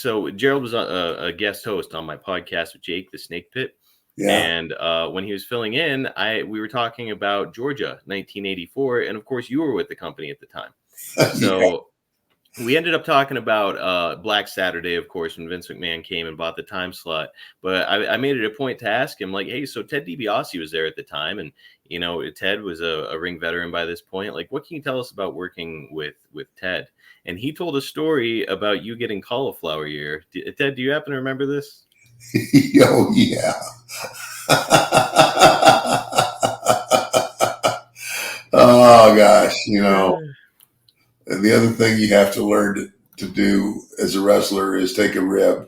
So Gerald was a guest host on my podcast with Jake, the Snake Pit. Yeah. And when he was filling in, we were talking about Georgia, 1984. And of course, you were with the company at the time. So we ended up talking about Black Saturday, of course, when Vince McMahon came and bought the time slot. But I made it a point to ask him, like, hey, so Ted DiBiase was there at the time. And, you know, Ted was a ring veteran by this point. Like, what can you tell us about working with Ted? And he told a story about you getting cauliflower ear. Ted, do you happen to remember this? Oh, yeah. Oh, gosh. You know, and the other thing you have to learn to do as a wrestler is take a rib.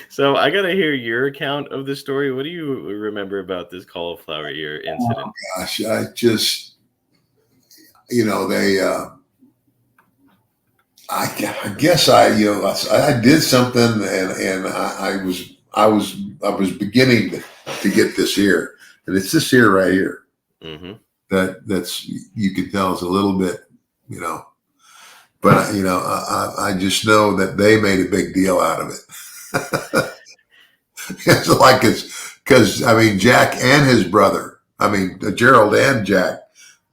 So I got to hear your account of the story. What do you remember about this cauliflower ear incident? Oh, gosh. I just, you know, I guess I did something and I was beginning to get this ear, and it's this ear right here. Mm-hmm. That's you can tell is a little bit, you know, but you know, I just know that they made a big deal out of it. It's like because I mean Jack and his brother, I mean Gerald and Jack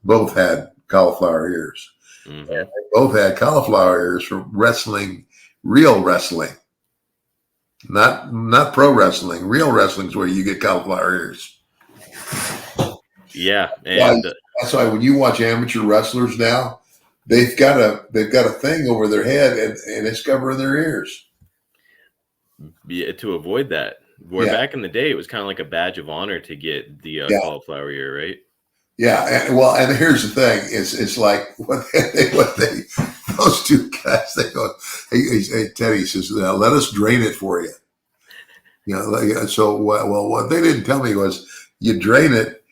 both had cauliflower ears. Mm-hmm. And they both had cauliflower ears from wrestling, real wrestling, not pro wrestling. Real wrestling is where you get cauliflower ears. Yeah, and that's why when you watch amateur wrestlers now, they've got a thing over their head and it's covering their ears. Yeah, to avoid that. Where back in the day, it was kind of like a badge of honor to get the cauliflower ear, right? Yeah, and here's the thing: it's like what they those two guys they go. Hey Teddy says, "Let us drain it for you." You know, so well, what they didn't tell me was you drain it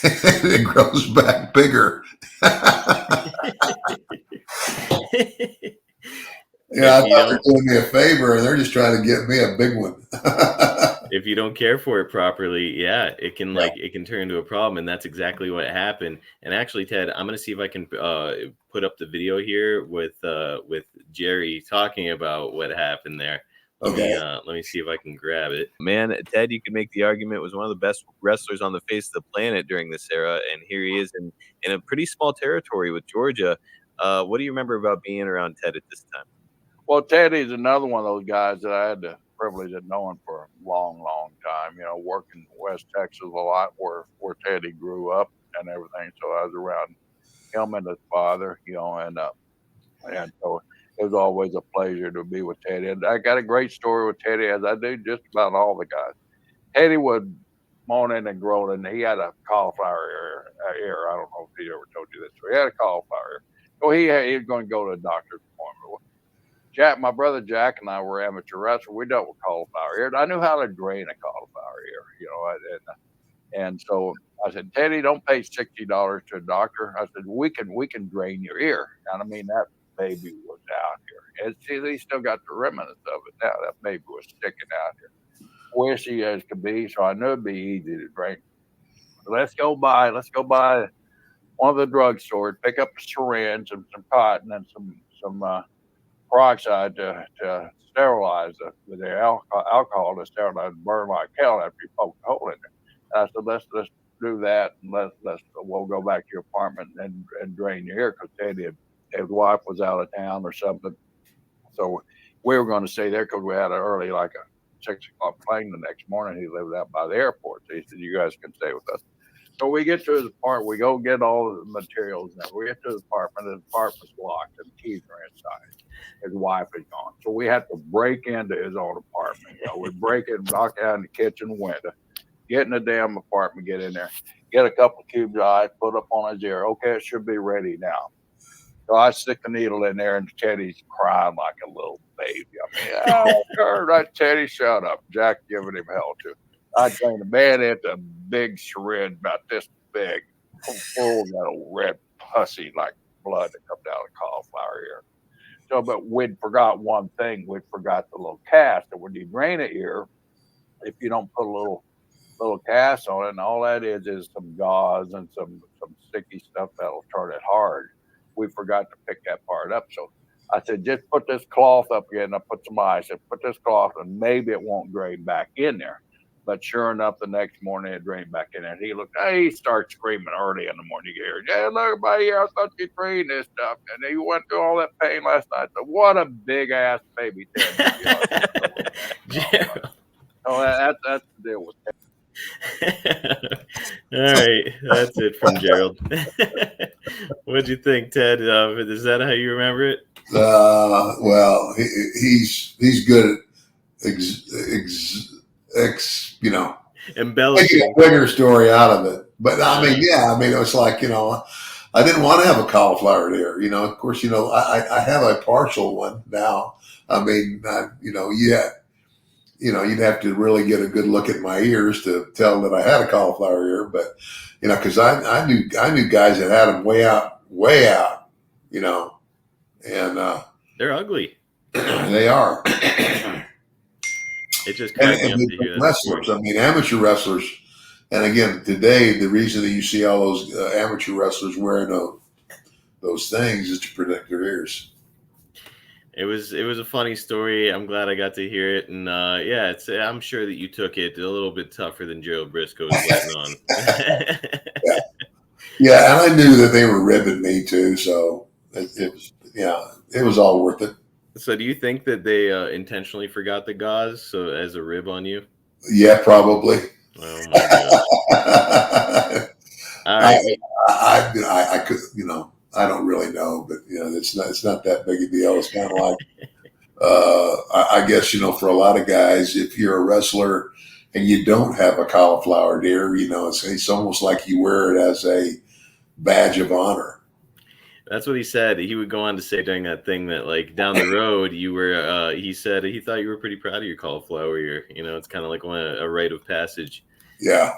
and it grows back bigger. Yeah, I thought they're doing me a favor, and they're just trying to get me a big one. If you don't care for it properly, it can it can turn into a problem, and that's exactly what happened. And actually, Ted, I'm going to see if I can put up the video here with Jerry talking about what happened there. Let me see if I can grab it. Man, Ted, you can make the argument was one of the best wrestlers on the face of the planet during this era, and here he is in a pretty small territory with Georgia. What do you remember about being around Ted at this time? Well, Teddy's another one of those guys that I had the privilege of knowing for a long, long time. You know, working West Texas a lot, where Teddy grew up and everything. So I was around him and his father, you know, and so it was always a pleasure to be with Teddy. And I got a great story with Teddy, as I do just about all the guys. Teddy would moaning and groaning. He had a cauliflower ear. I don't know if he ever told you this. So he had a cauliflower ear. So he was going to go to a doctor's appointment. Jack, my brother Jack, and I were amateur wrestlers. We dealt with cauliflower ear. I knew how to drain a cauliflower ear, you know. And so I said, Teddy, don't pay $60 to a doctor. I said, we can drain your ear. And I mean, that baby was out here. And see, they still got the remnants of it now. That baby was sticking out here, squishy as could be. So I knew it'd be easy to drain. Let's go by one of the drugstores, pick up a syringe and some cotton and some peroxide to sterilize with the alcohol to sterilize, burn like hell after you poke a hole in it. And I said, let's do that, and we'll go back to your apartment and drain your ear, because Teddy, his wife was out of town or something. So we were going to stay there because we had an early, like a 6 o'clock plane the next morning. He lived out by the airport. So he said, you guys can stay with us. So we get to his apartment. We go get all the materials. And we get to his apartment. His apartment's locked, and the keys are inside. His wife is gone. So we had to break into his own apartment. You know, we break it, knock down the kitchen window, get in the damn apartment, get in there, get a couple of cubes of ice, put up on his ear. Okay, it should be ready now. So I stick the needle in there, and Teddy's crying like a little baby. I mean, right, Teddy, shut up. Jack giving him hell too. I drained the man into a big syringe about this big, full of that old red pussy like blood that comes out of the cauliflower ear. So, but we'd forgot one thing. We'd forgot the little cast. And when you drain an ear, if you don't put a little cast on it, and all that is some gauze and some sticky stuff that'll turn it hard. We forgot to pick that part up. So I said, just put this cloth up again. I put some ice. I said, put this cloth and maybe it won't drain back in there. But sure enough, the next morning it drained back in. And he looked, he started screaming early in the morning. You hear, yeah, look, everybody here, I thought you drained this stuff. And he went through all that pain last night. So what a big ass baby Ted. Gerald. So that's the deal with Ted. All right, that's it from Gerald. What'd you think, Ted? Is that how you remember it? Well, he's good at Embellishing making a bigger story out of it. But I mean, it was like, I didn't want to have a cauliflower deer. Of course, I have a partial one now. I mean, you'd have to really get a good look at my ears to tell that I had a cauliflower ear. But, because I knew guys that had them way out, and they're ugly. They are. It just cracked me up to hear that. Wrestlers, I mean, amateur wrestlers. And again, today, the reason that you see all those amateur wrestlers wearing those things is to protect their ears. It was a funny story. I'm glad I got to hear it, and I'm sure that you took it a little bit tougher than Gerald Brisco was letting on. Yeah, and I knew that they were ribbing me too, so it was all worth it. So, do you think that they intentionally forgot the gauze as a rib on you? Yeah, probably. Oh my gosh! All right, I could, I don't really know, but it's not that big a deal. It's kind of like, I guess for a lot of guys, if you're a wrestler and you don't have a cauliflower deer, it's almost like you wear it as a badge of honor. That's what he said. He would go on to say during that thing that, like, down the road, you were. He said he thought you were pretty proud of your cauliflower ear. It's kind of like a rite of passage. Yeah.